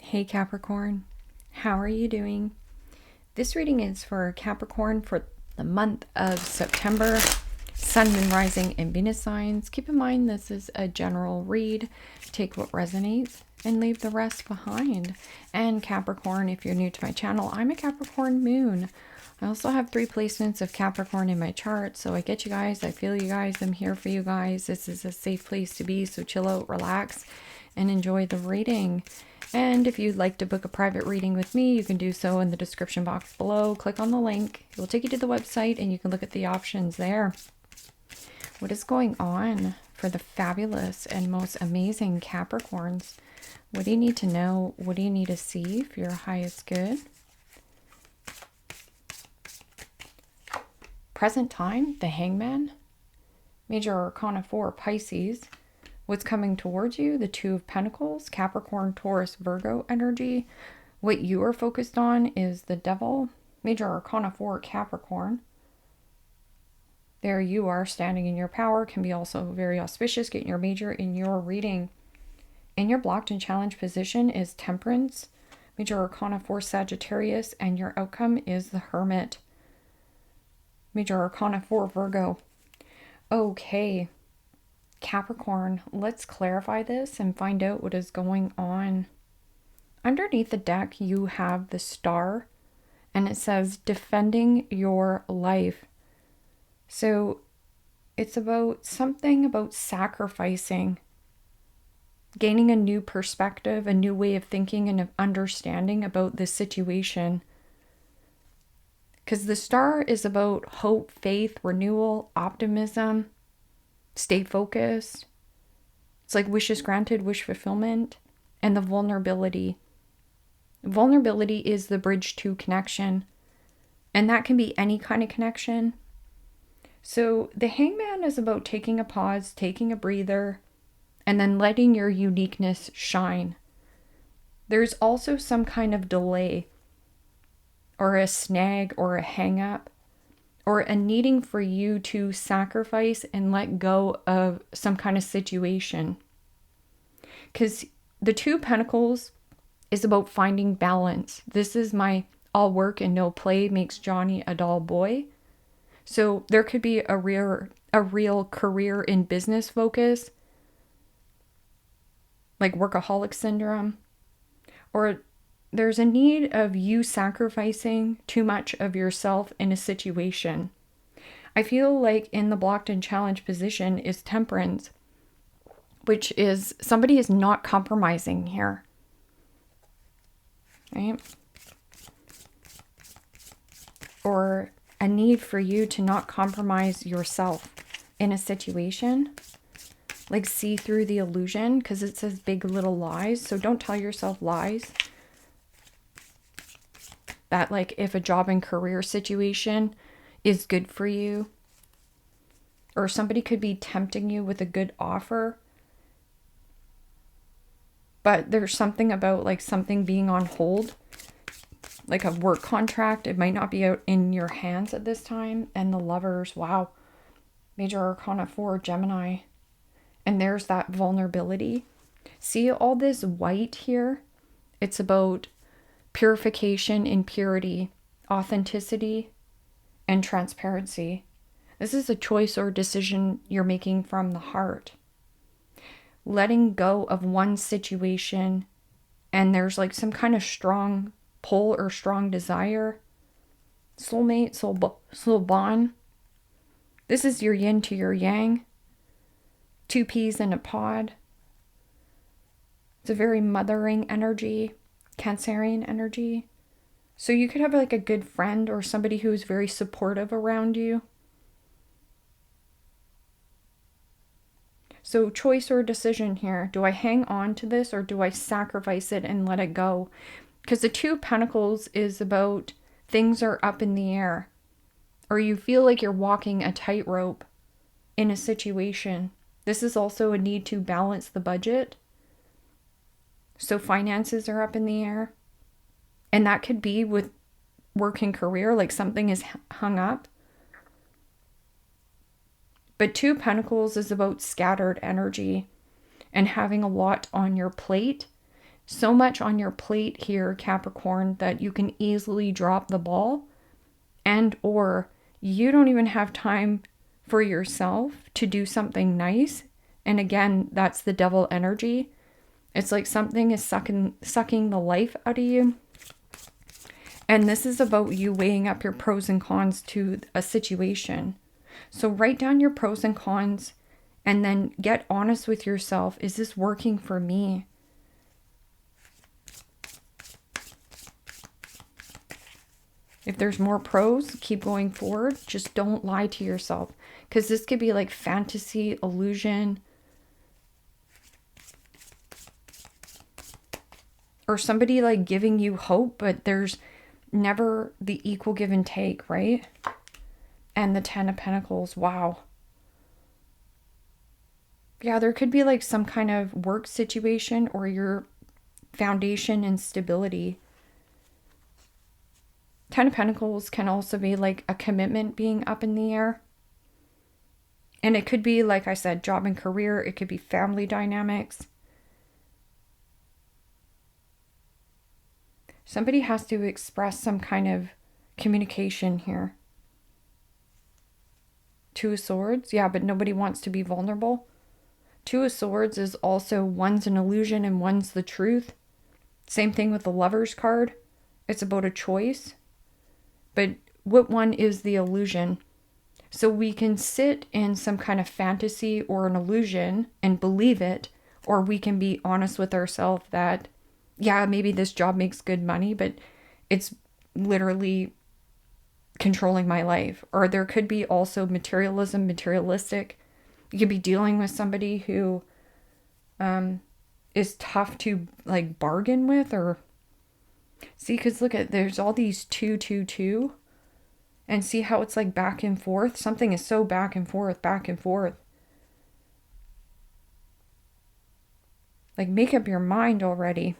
Hey Capricorn, how are you doing? This reading is for Capricorn for the month of September, Sun, Moon, Rising, and Venus signs. Keep in mind this is a general read. Take what resonates and leave the rest behind. And Capricorn, if you're new to my channel, I'm a Capricorn moon. I also have 3 placements of Capricorn in my chart, so I get you guys, I feel you guys, I'm here for you guys. This is a safe place to be, so chill out, relax, and enjoy the reading. And if you'd like to book a private reading with me, you can do so in the description box below. Click on the link. It will take you to the website and you can look at the options there. What is going on for the fabulous and most amazing Capricorns? What do you need to know? What do you need to see for your highest good? Present time, the Hangman. Major Arcana 4, Pisces. What's coming towards you? The Two of Pentacles, Capricorn, Taurus, Virgo energy. What you are focused on is the Devil. Major Arcana 4, Capricorn. There you are standing in your power. Can be also very auspicious. Getting your major in your reading. In your blocked and challenged position is Temperance. Major Arcana 4, Sagittarius. And your outcome is the Hermit. Major Arcana 4, Virgo. Okay. Capricorn, let's clarify this and find out what is going on. Underneath the deck, you have the Star, and it says defending your life. So it's about something about sacrificing, gaining a new perspective, a new way of thinking and of understanding about this situation. Because the Star is about hope, faith, renewal, optimism. Stay focused. It's like wishes granted, wish fulfillment, and the vulnerability. Vulnerability is the bridge to connection, and that can be any kind of connection. So the Hangman is about taking a pause, taking a breather, and then letting your uniqueness shine. There's also some kind of delay, or a snag, or a hang up, or a needing for you to sacrifice and let go of some kind of situation. Because the Two of Pentacles is about finding balance. This is my all work and no play makes Johnny a dull boy. So there could be a real career in business focus, like workaholic syndrome, or there's a need of you sacrificing too much of yourself in a situation. I feel like in the blocked and challenged position is Temperance, which is somebody is not compromising here. Right? Or a need for you to not compromise yourself in a situation. Like see through the illusion, because it says big little lies. So don't tell yourself lies. That like if a job and career situation is good for you, or somebody could be tempting you with a good offer, but there's something about like something being on hold, like a work contract. It might not be out in your hands at this time. And the Lovers, wow. Major Arcana 4, Gemini. And there's that vulnerability. See all this white here? It's about purification and purity, authenticity, and transparency. This is a choice or decision you're making from the heart. Letting go of one situation, and there's like some kind of strong pull or strong desire. Soulmate, soul bond. This is your yin to your yang. 2 peas in a pod. It's a very mothering energy. Cancerian energy. So you could have like a good friend or somebody who is very supportive around you. So choice or decision here. Do I hang on to this or do I sacrifice it and let it go? Because the Two of Pentacles is about things are up in the air. Or you feel like you're walking a tightrope in a situation. This is also a need to balance the budget. So finances are up in the air. And that could be with work and career, like something is hung up. But Two of Pentacles is about scattered energy and having a lot on your plate so much on your plate here, Capricorn, that you can easily drop the ball, and or you don't even have time for yourself to do something nice. And again, that's the devil energy. It's like something is sucking the life out of you. And this is about you weighing up your pros and cons to a situation. So write down your pros and cons and then get honest with yourself. Is this working for me? If there's more pros, keep going forward. Just don't lie to yourself. Because this could be like fantasy, illusion, or somebody like giving you hope, but there's never the equal give and take, right? And the 10 of Pentacles. Wow. Yeah, there could be like some kind of work situation or your foundation and stability. 10 of Pentacles can also be like a commitment being up in the air. And it could be, like I said, job and career. It could be family dynamics. Somebody has to express some kind of communication here. 2 of Swords. Yeah, but nobody wants to be vulnerable. 2 of Swords is also one's an illusion and one's the truth. Same thing with the Lovers card. It's about a choice. But what one is the illusion? So we can sit in some kind of fantasy or an illusion and believe it, or we can be honest with ourselves that, yeah, maybe this job makes good money, but it's literally controlling my life. Or there could be also materialistic. You could be dealing with somebody who is tough to like bargain with, or see, because look at, there's all these 2, 2, 2. And see how it's like back and forth? Something is so back and forth, back and forth. Like, make up your mind already.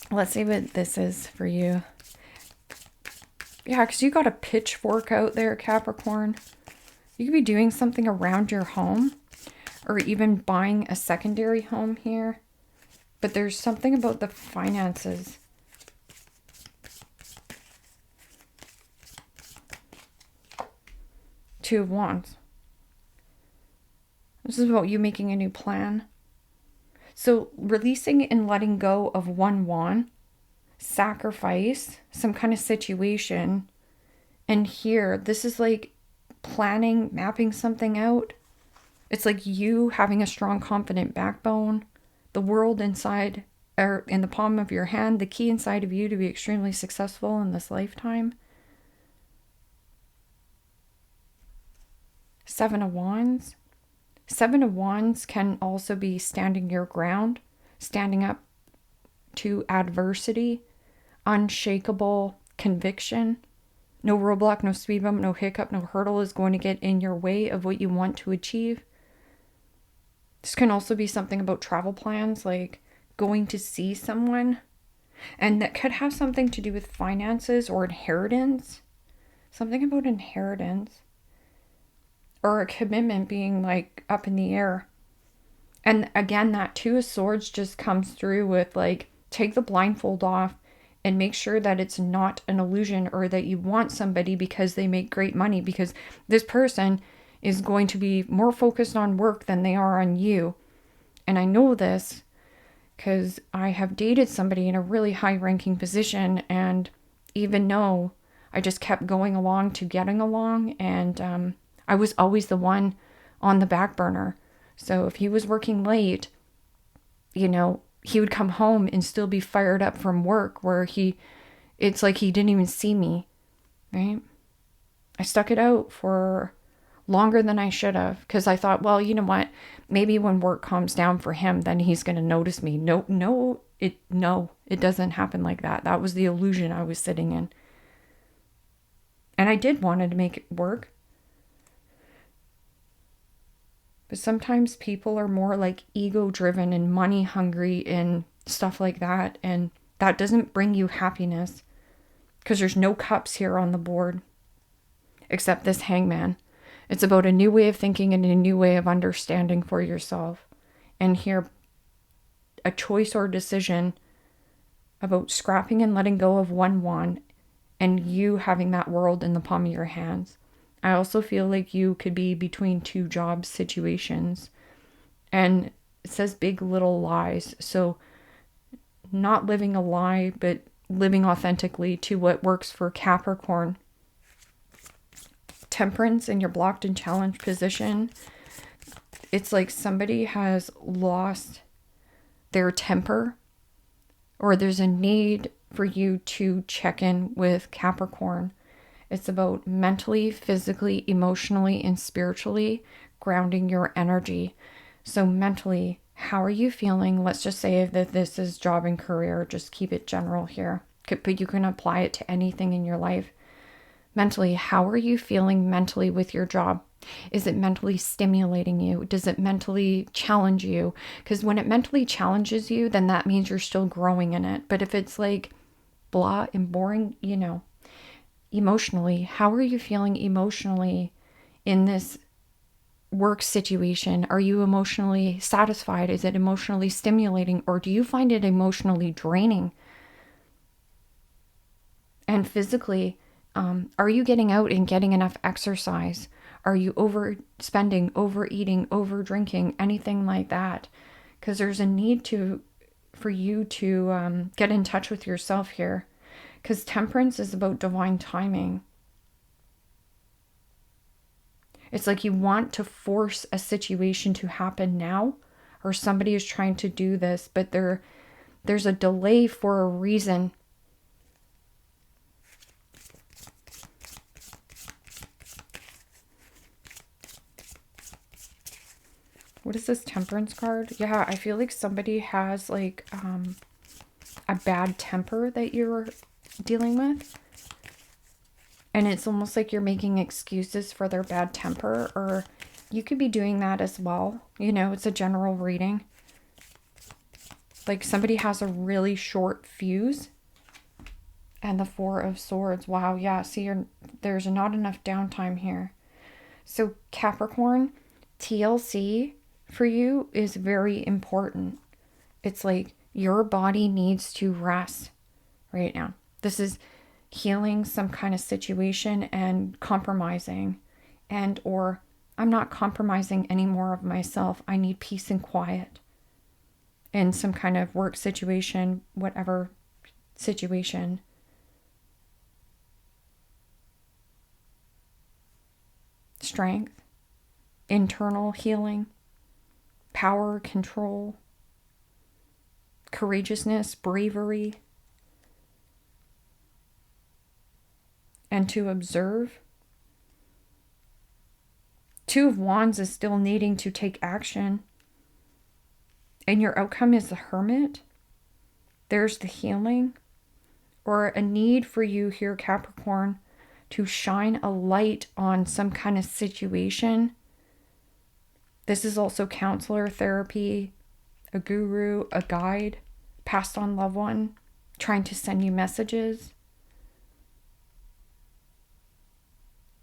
Let's see what this is for you. Yeah, because you got a pitchfork out there, Capricorn. You could be doing something around your home, or even buying a secondary home here. But there's something about the finances. Two of Wands. This is about you making a new plan. So releasing and letting go of one wand, sacrifice, some kind of situation. And here, this is like planning, mapping something out. It's like you having a strong, confident backbone, the world inside, or in the palm of your hand, the key inside of you to be extremely successful in this lifetime. 7 of Wands. 7 of Wands can also be standing your ground, standing up to adversity, unshakable conviction. No roadblock, no speed bump, no hiccup, no hurdle is going to get in your way of what you want to achieve. This can also be something about travel plans, like going to see someone. And that could have something to do with finances or inheritance. Something about inheritance. Or a commitment being like up in the air. And again, that 2 of Swords just comes through with like, take the blindfold off and make sure that it's not an illusion, or that you want somebody because they make great money, because this person is going to be more focused on work than they are on you. And I know this because I have dated somebody in a really high ranking position, and even though I just kept going along to getting along, and I was always the one on the back burner. So if he was working late, you know, he would come home and still be fired up from work, where it's like he didn't even see me, right? I stuck it out for longer than I should have, because I thought, well, you know what? Maybe when work calms down for him, then he's going to notice me. No, it doesn't happen like that. That was the illusion I was sitting in. And I did wanted to make it work. But sometimes people are more like ego driven and money hungry and stuff like that. And that doesn't bring you happiness, because there's no cups here on the board except this Hangman. It's about a new way of thinking and a new way of understanding for yourself. And here, a choice or decision about scrapping and letting go of one wand and you having that world in the palm of your hands. I also feel like you could be between two job situations. And it says big little lies. So not living a lie, but living authentically to what works for Capricorn. Temperance in your blocked and challenged position. It's like somebody has lost their temper, or there's a need for you to check in with Capricorn. It's about mentally, physically, emotionally, and spiritually grounding your energy. So mentally, how are you feeling? Let's just say that this is job and career. Just keep it general here. But you can apply it to anything in your life. Mentally, how are you feeling mentally with your job? Is it mentally stimulating you? Does it mentally challenge you? Because when it mentally challenges you, then that means you're still growing in it. But if it's like blah and boring, emotionally, how are you feeling emotionally in this work situation? Are you emotionally satisfied? Is it emotionally stimulating? Or do you find it emotionally draining? And physically, are you getting out and getting enough exercise? Are you overspending, overeating, over drinking, anything like that? Because there's a need for you to get in touch with yourself here. Because temperance is about divine timing. It's like you want to force a situation to happen now, or somebody is trying to do this, but there's a delay for a reason. What is this temperance card? Yeah, I feel like somebody has like a bad temper that you're dealing with. And it's almost like you're making excuses for their bad temper, or you could be doing that as well. It's a general reading. Like somebody has a really short fuse. And the Four of Swords. Wow, yeah, see, there's not enough downtime here. So Capricorn, TLC for you is very important. It's like your body needs to rest right now. This is healing some kind of situation and compromising, or I'm not compromising any more of myself. I need peace and quiet in some kind of work situation, whatever situation. Strength, internal healing, power, control, courageousness, bravery, and to observe. Two of Wands is still needing to take action. And your outcome is the Hermit. There's the healing, or a need for you here, Capricorn, to shine a light on some kind of situation. This is also counselor, therapy, a guru, a guide, passed on loved one, trying to send you messages.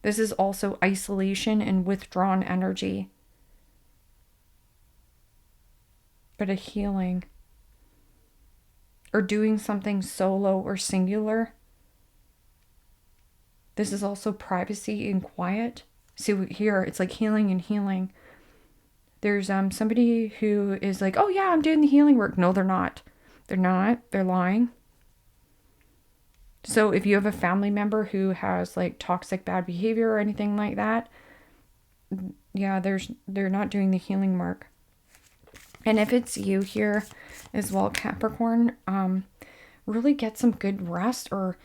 This is also isolation and withdrawn energy, but a healing, or doing something solo or singular. This is also privacy and quiet. See here, it's like healing and healing. There's somebody who is like, oh yeah, I'm doing the healing work. No, they're not. They're not. They're lying. So if you have a family member who has like toxic bad behavior or anything like that, yeah, they're not doing the healing work. And if it's you here as well, Capricorn, really get some good rest or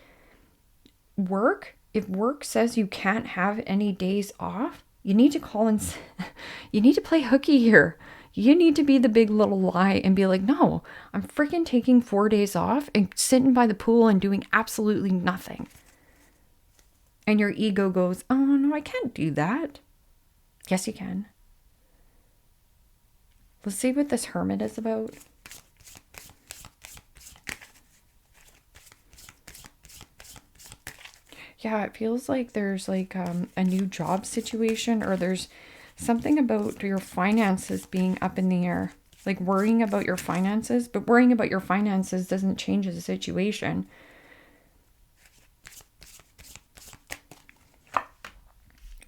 work. If work says you can't have any days off, you need to call and you need to play hooky here. You need to be the big little lie and be like, no, I'm freaking taking 4 days off and sitting by the pool and doing absolutely nothing. And your ego goes, oh no, I can't do that. Yes, you can. Let's see what this Hermit is about. Yeah, it feels like there's like a new job situation, or there's something about your finances being up in the air. like worrying about your finances, but worrying about your finances doesn't change the situation.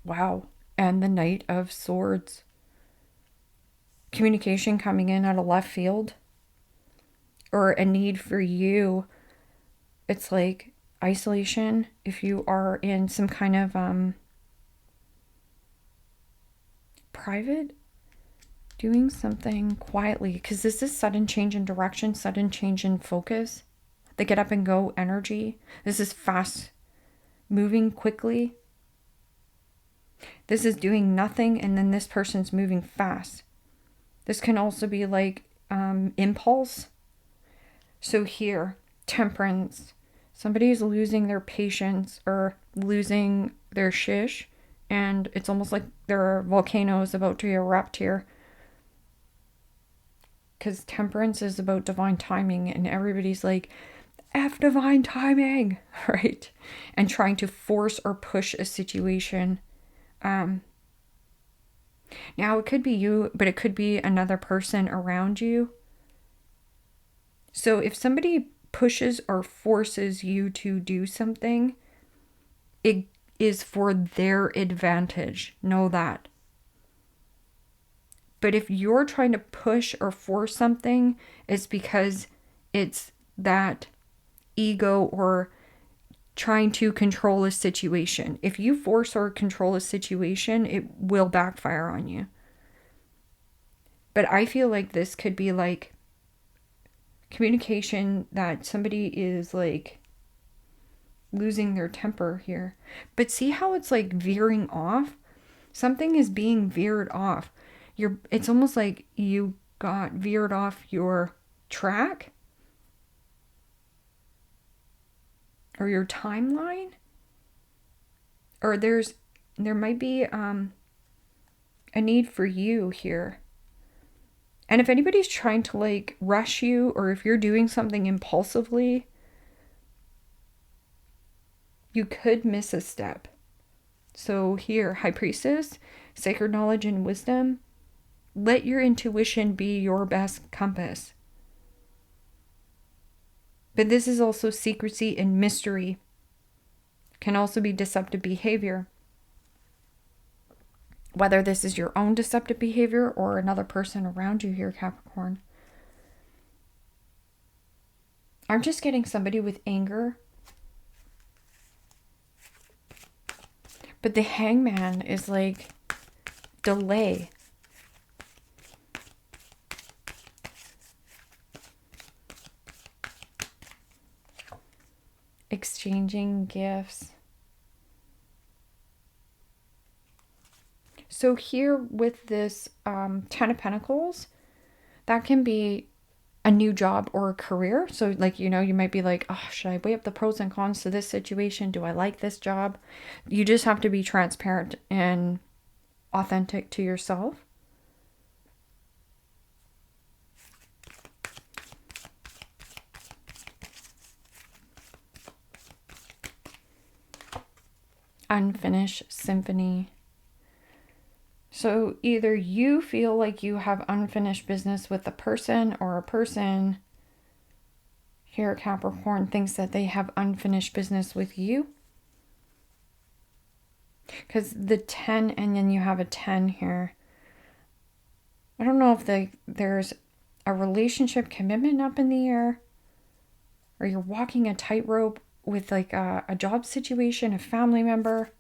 Wow. And the Knight of Swords. Communication coming in out of left field, or a need for you. It's like isolation. If you are in some kind of private, doing something quietly, because this is sudden change in direction, sudden change in focus. The get up and go energy. This is fast moving quickly. This is doing nothing, and then this person's moving fast. This can also be like impulse. So here, temperance. Somebody's losing their patience or losing their shish, and it's almost like their volcano is about to erupt here. Because temperance is about divine timing, and everybody's like, F divine timing, right? And trying to force or push a situation. Now it could be you, but it could be another person around you. So if somebody pushes or forces you to do something, it is for their advantage. Know that. But if you're trying to push or force something, it's because it's that ego or trying to control a situation. If you force or control a situation, it will backfire on you. But I feel like this could be like communication that somebody is like losing their temper here. But see how it's like veering off? Something is being veered off. It's almost like you got veered off your track or your timeline, or there might be a need for you here. And if anybody's trying to like rush you, or if you're doing something impulsively, you could miss a step. So here, High Priestess, sacred knowledge and wisdom. Let your intuition be your best compass. But this is also secrecy and mystery. Can also be deceptive behavior. Whether this is your own deceptive behavior or another person around you here, Capricorn. I'm just getting somebody with anger. But the Hangman is like delay. Exchanging gifts. So here with this 10 of Pentacles, that can be a new job or a career. So like, you might be like, oh, should I weigh up the pros and cons to this situation? Do I like this job? You just have to be transparent and authentic to yourself. Unfinished symphony. So either you feel like you have unfinished business with a person, or a person here, Capricorn, thinks that they have unfinished business with you. Because the 10, and then you have a 10 here. I don't know if there's a relationship commitment up in the air, or you're walking a tightrope with like a job situation, a family member.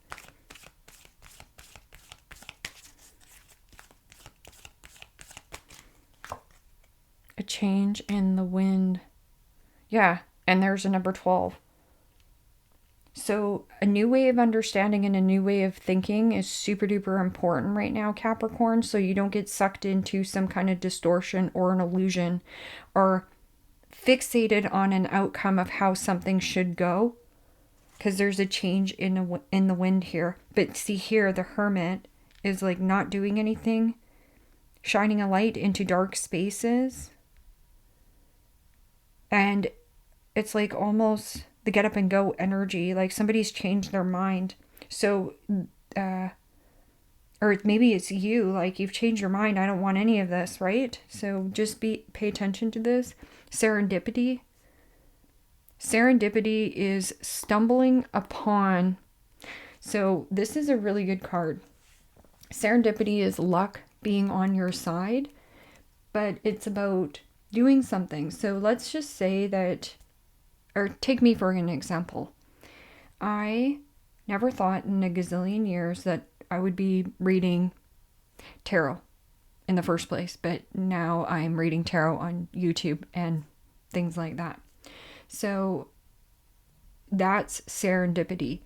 A change in the wind. Yeah, and there's a number 12. So a new way of understanding and a new way of thinking is super duper important right now, Capricorn, so you don't get sucked into some kind of distortion or an illusion, or fixated on an outcome of how something should go, because there's a change in the wind here. But see here, the Hermit is like not doing anything, shining a light into dark spaces. And it's like almost the get up and go energy, like somebody's changed their mind. So or maybe it's you, like you've changed your mind. I don't want any of this, right? So just pay attention to this. Serendipity. Serendipity is stumbling upon. So this is a really good card. Serendipity is luck being on your side, but it's about doing something. So let's just say that, or take me for an example. I never thought in a gazillion years that I would be reading tarot in the first place, but now I'm reading tarot on YouTube and things like that. So that's serendipity.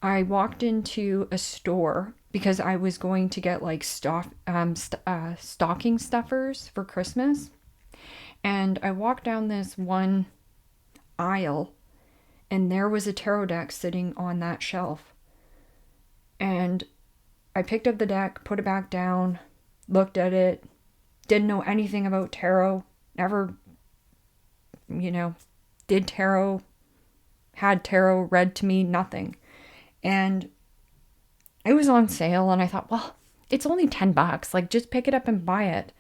I walked into a store because I was going to get like stocking stuffers for Christmas. And I walked down this one aisle and there was a tarot deck sitting on that shelf. And I picked up the deck, put it back down, looked at it, didn't know anything about tarot, never, did tarot, had tarot read to me, nothing. And it was on sale and I thought, well, it's only $10. Like, just pick it up and buy it.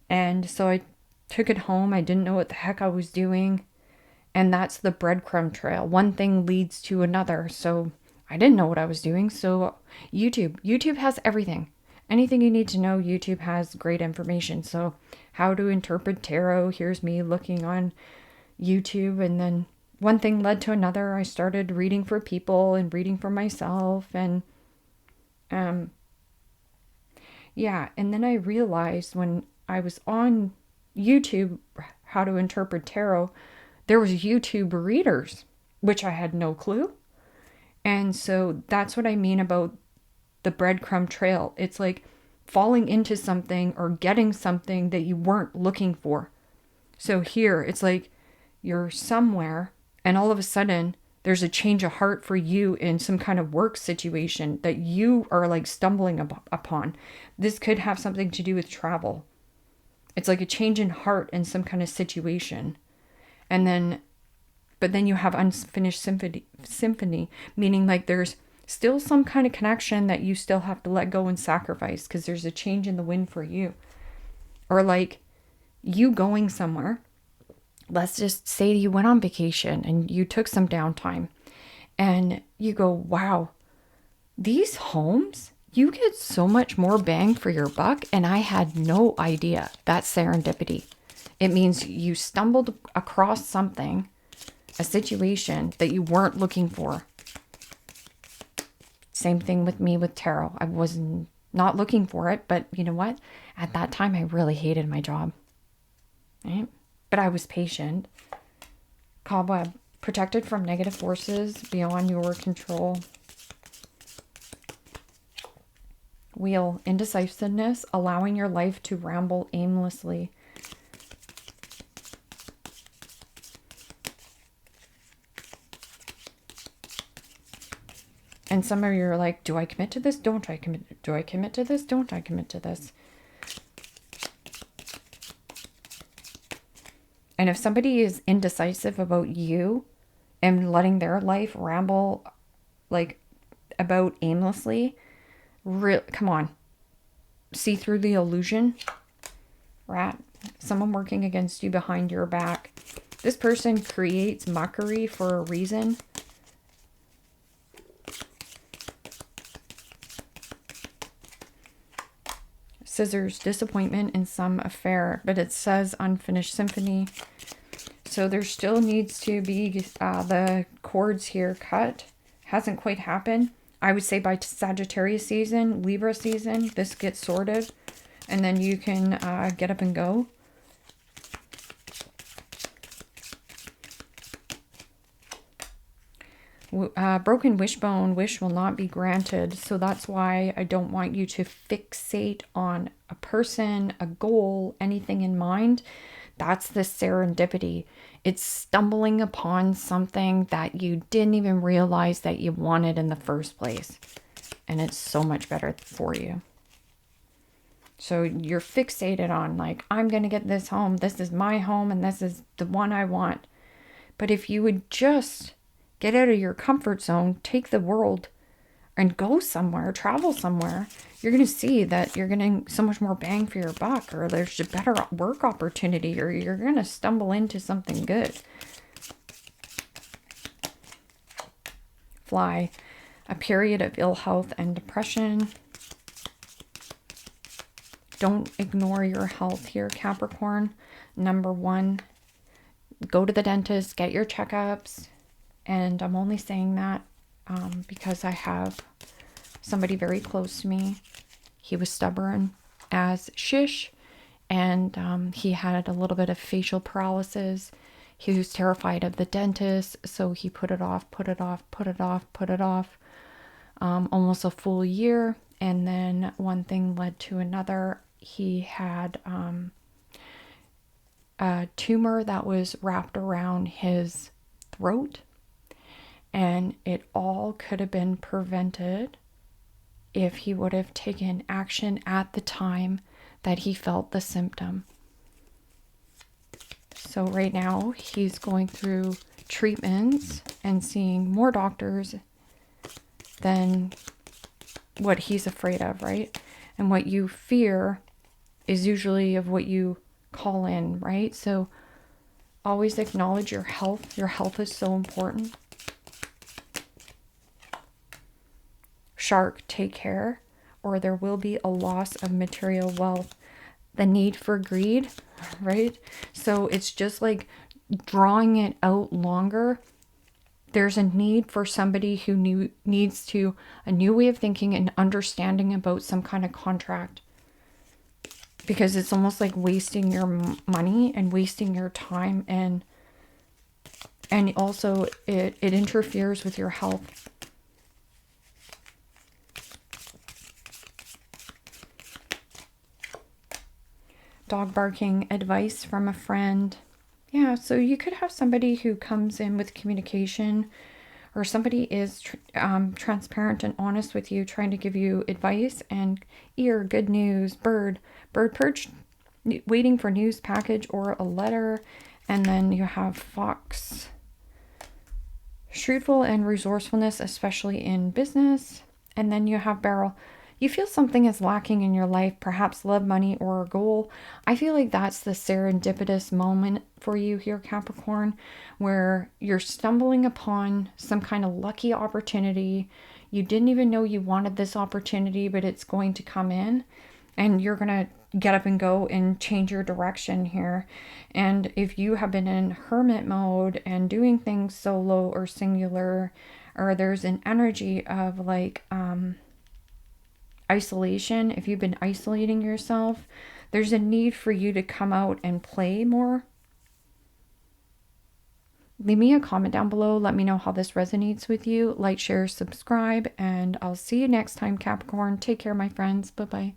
And so I took it home. I didn't know what the heck I was doing. And that's the breadcrumb trail. One thing leads to another. So I didn't know what I was doing. So YouTube has everything. Anything you need to know, YouTube has great information. So how to interpret tarot, here's me looking on YouTube. And then one thing led to another. I started reading for people and reading for myself. And and then I realized when I was on YouTube, how to interpret tarot, there was YouTube readers, which I had no clue. And so that's what I mean about the breadcrumb trail. It's like falling into something or getting something that you weren't looking for. So here, it's like you're somewhere and all of a sudden there's a change of heart for you in some kind of work situation that you are like stumbling upon. This could have something to do with travel. It's like a change in heart in some kind of situation. But then you have unfinished symphony, meaning like there's still some kind of connection that you still have to let go and sacrifice because there's a change in the wind for you. Or like you going somewhere. Let's just say you went on vacation and you took some downtime and you go, wow, these homes, you get so much more bang for your buck. And I had no idea. That's serendipity. It means you stumbled across something, a situation that you weren't looking for. Same thing with me with tarot. I was not looking for it, but you know what? At that time, I really hated my job. Right? But I was patient. Cobweb, protected from negative forces beyond your control. Wheel, indecisiveness, allowing your life to ramble aimlessly. And some of you are like, do I commit to this? Don't I commit? Do I commit to this? Don't I commit to this? And if somebody is indecisive about you and letting their life ramble like about aimlessly, come on. See through the illusion. Rat. Someone working against you behind your back. This person creates mockery for a reason. Scissors, disappointment in some affair, but it says unfinished symphony. So there still needs to be the chords here cut. Hasn't quite happened. I would say by Sagittarius season, Libra season, this gets sorted. And then you can get up and go. Broken wishbone, wish will not be granted. So that's why I don't want you to fixate on a person, a goal, anything in mind. That's the serendipity. It's stumbling upon something that you didn't even realize that you wanted in the first place. And it's so much better for you. So you're fixated on like, I'm going to get this home. This is my home and this is the one I want. But if you would just get out of your comfort zone, take the world and go somewhere, travel somewhere, you're going to see that you're getting so much more bang for your buck, or there's a better work opportunity, or you're going to stumble into something good. Fly, a period of ill health and depression. Don't ignore your health here, Capricorn. Number one, go to the dentist, get your checkups. And I'm only saying that because I have somebody very close to me. He was stubborn as shish, and he had a little bit of facial paralysis. He was terrified of the dentist, so he put it off, almost a full year. And then one thing led to another. He had a tumor that was wrapped around his throat, and it all could have been prevented if he would have taken action at the time that he felt the symptom. So right now he's going through treatments and seeing more doctors than what he's afraid of, right? And what you fear is usually of what you call in, right? So always acknowledge your health. Your health is so important. Shark, take care, or there will be a loss of material wealth. The need for greed, right? So it's just like drawing it out longer. There's a need for somebody who needs to a new way of thinking and understanding about some kind of contract, because it's almost like wasting your money and wasting your time, and also it interferes with your health. Dog barking, advice from a friend. Yeah, so you could have somebody who comes in with communication, or somebody is transparent and honest with you, trying to give you advice. And ear, good news. Bird perched, waiting for news package or a letter. And then you have fox, shrewdful and resourcefulness, especially in business. And then you have barrel. You feel something is lacking in your life, perhaps love, money, or a goal. I feel like that's the serendipitous moment for you here, Capricorn, where you're stumbling upon some kind of lucky opportunity. You didn't even know you wanted this opportunity, but it's going to come in, and you're going to get up and go and change your direction here. And if you have been in hermit mode and doing things solo or singular, or there's an energy of like, isolation, if you've been isolating yourself, there's a need for you to come out and play more. Leave me a comment down below. Let me know how this resonates with you. Like, share, subscribe, and I'll see you next time, Capricorn. Take care, my friends. Bye-bye.